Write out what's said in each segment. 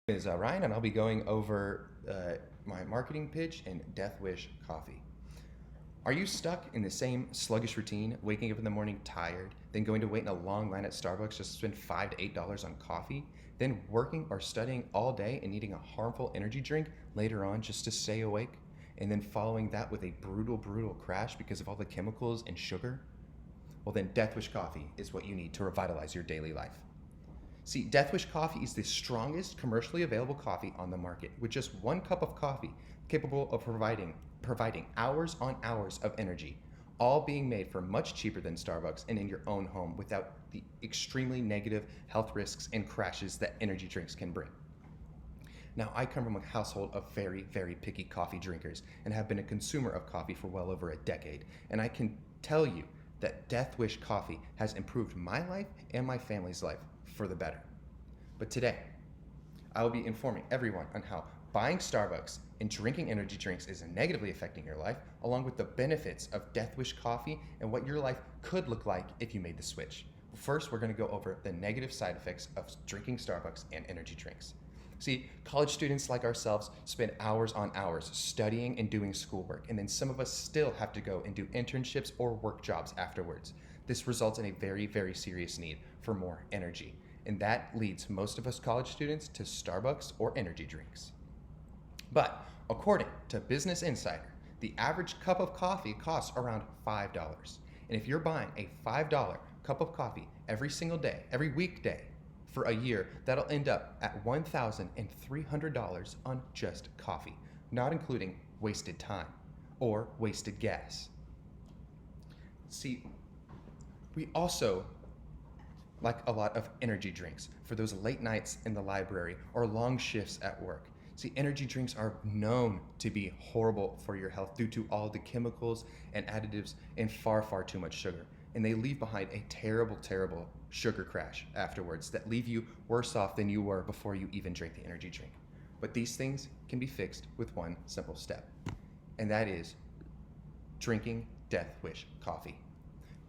Is Ryan, and I'll be going over my marketing pitch in Death Wish Coffee. Are you stuck in the same sluggish routine, waking up in the morning tired, then going to wait in a long line at Starbucks just to spend $5 to $8 on coffee, then working or studying all day and needing a harmful energy drink later on just to stay awake, and then following that with a brutal crash because of all the chemicals and sugar? Well, then Death Wish Coffee is what you need to revitalize your daily life. See, Death Wish Coffee is the strongest commercially available coffee on the market, with just one cup of coffee capable of providing hours on hours of energy, all being made for much cheaper than Starbucks and in your own home without the extremely negative health risks and crashes that energy drinks can bring. Now, I come from a household of very picky coffee drinkers and have been a consumer of coffee for well over a decade, and I can tell you that Death Wish Coffee has improved my life and my family's life for the better. But today, I will be informing everyone on how buying Starbucks and drinking energy drinks is negatively affecting your life, along with the benefits of Death Wish Coffee and what your life could look like if you made the switch. First, we're going to go over the negative side effects of drinking Starbucks and energy drinks. See, college students like ourselves spend hours on hours studying and doing schoolwork, and then some of us still have to go and do internships or work jobs afterwards. This results in a very serious need for more energy, and that leads most of us college students to Starbucks or energy drinks. But according to Business Insider, the average cup of coffee costs around $5. And if you're buying a $5 cup of coffee every single day, every weekday, for a year, that'll end up at $1,300 on just coffee, not including wasted time or wasted gas. See, we also like a lot of energy drinks for those late nights in the library or long shifts at work. See, energy drinks are known to be horrible for your health due to all the chemicals and additives and far too much sugar. And they leave behind a terrible sugar crash afterwards that leave you worse off than you were before you even drank the energy drink. But these things can be fixed with one simple step, and that is drinking Death Wish Coffee.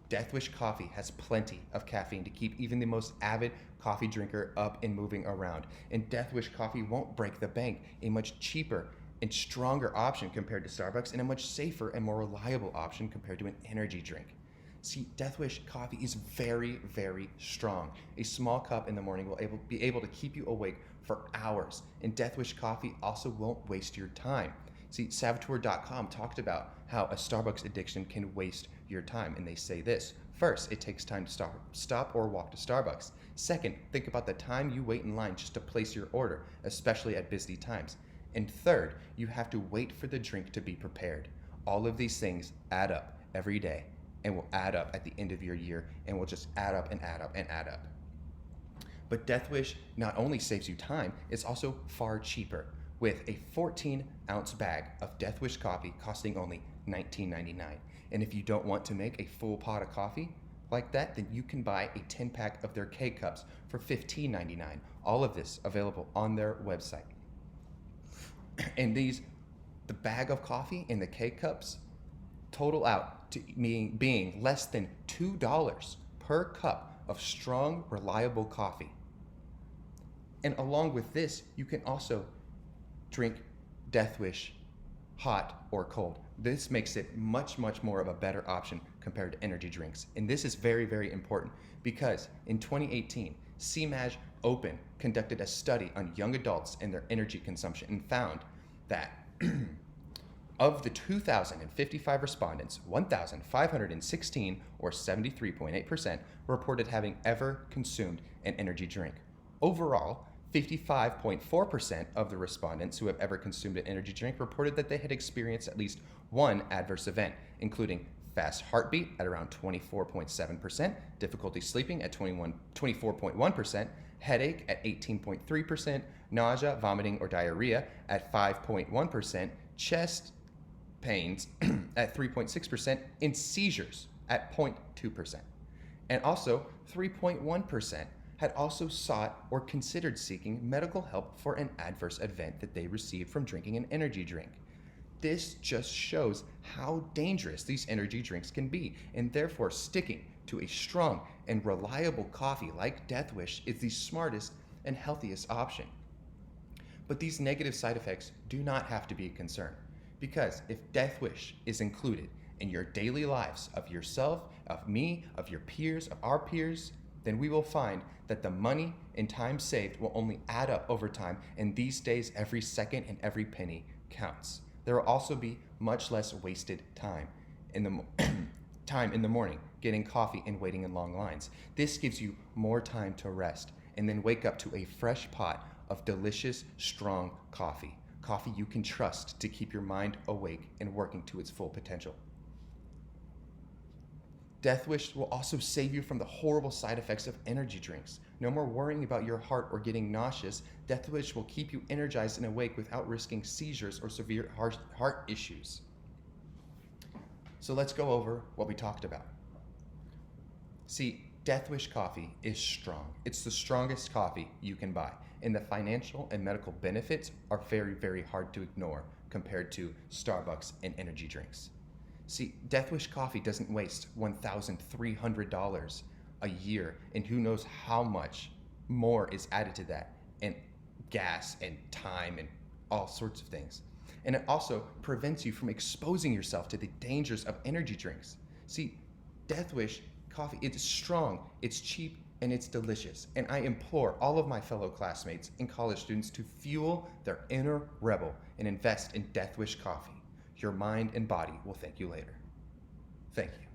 Death Wish Coffee has plenty of caffeine to keep even the most avid coffee drinker up and moving around. And Death Wish Coffee won't break the bank, a much cheaper and stronger option compared to Starbucks, and a much safer and more reliable option compared to an energy drink. See, Death Wish Coffee is very strong. A small cup in the morning will be able to keep you awake for hours. And Death Wish Coffee also won't waste your time. See, Saboteur.com talked about how a Starbucks addiction can waste your time, and they say this. First, it takes time to stop or walk to Starbucks. Second, think about the time you wait in line just to place your order, especially at busy times. And third, you have to wait for the drink to be prepared. All of these things add up every day and will add up at the end of your year and will just add up. But Death Wish not only saves you time, it's also far cheaper, with a 14-ounce bag of Death Wish coffee costing only $19.99. And if you don't want to make a full pot of coffee like that, then you can buy a 10-pack of their K-Cups for $15.99. All of this available on their website. And the bag of coffee and the K-Cups total out to being less than $2 per cup of strong, reliable coffee. And along with this, you can also drink Death Wish hot or cold. This makes it much more of a better option compared to energy drinks. And this is very important because in 2018, CMAJ Open conducted a study on young adults and their energy consumption and found that of the 2,055 respondents, 1,516, or 73.8%, reported having ever consumed an energy drink. Overall, 55.4% of the respondents who have ever consumed an energy drink reported that they had experienced at least one adverse event, including fast heartbeat at around 24.7%, difficulty sleeping at 24.1%, headache at 18.3%, nausea, vomiting, or diarrhea at 5.1%, chest pains at 3.6%, and seizures at 0.2%. And also, 3.1% had also sought or considered seeking medical help for an adverse event that they received from drinking an energy drink. This just shows how dangerous these energy drinks can be, and therefore sticking to a strong and reliable coffee like Death Wish is the smartest and healthiest option. But these negative side effects do not have to be a concern, because if Death Wish is included in your daily lives of yourself, of me, of your peers, of our peers, then we will find that the money and time saved will only add up over time, and these days every second and every penny counts. There will also be much less wasted time in the morning getting coffee and waiting in long lines. This gives you more time to rest and then wake up to a fresh pot of delicious, strong coffee. Coffee you can trust to keep your mind awake and working to its full potential. Death Wish will also save you from the horrible side effects of energy drinks. No more worrying about your heart or getting nauseous. Death Wish will keep you energized and awake without risking seizures or severe heart issues. So let's go over what we talked about. See, Death Wish coffee is strong. It's the strongest coffee you can buy, and the financial and medical benefits are very, very hard to ignore compared to Starbucks and energy drinks. See, Death Wish coffee doesn't waste $1,300 a year, and who knows how much more is added to that, and gas and time and all sorts of things. And it also prevents you from exposing yourself to the dangers of energy drinks. See, Death Wish coffee, it's strong, it's cheap, and it's delicious. And I implore all of my fellow classmates and college students to fuel their inner rebel and invest in Death Wish coffee. Your mind and body will thank you later. Thank you.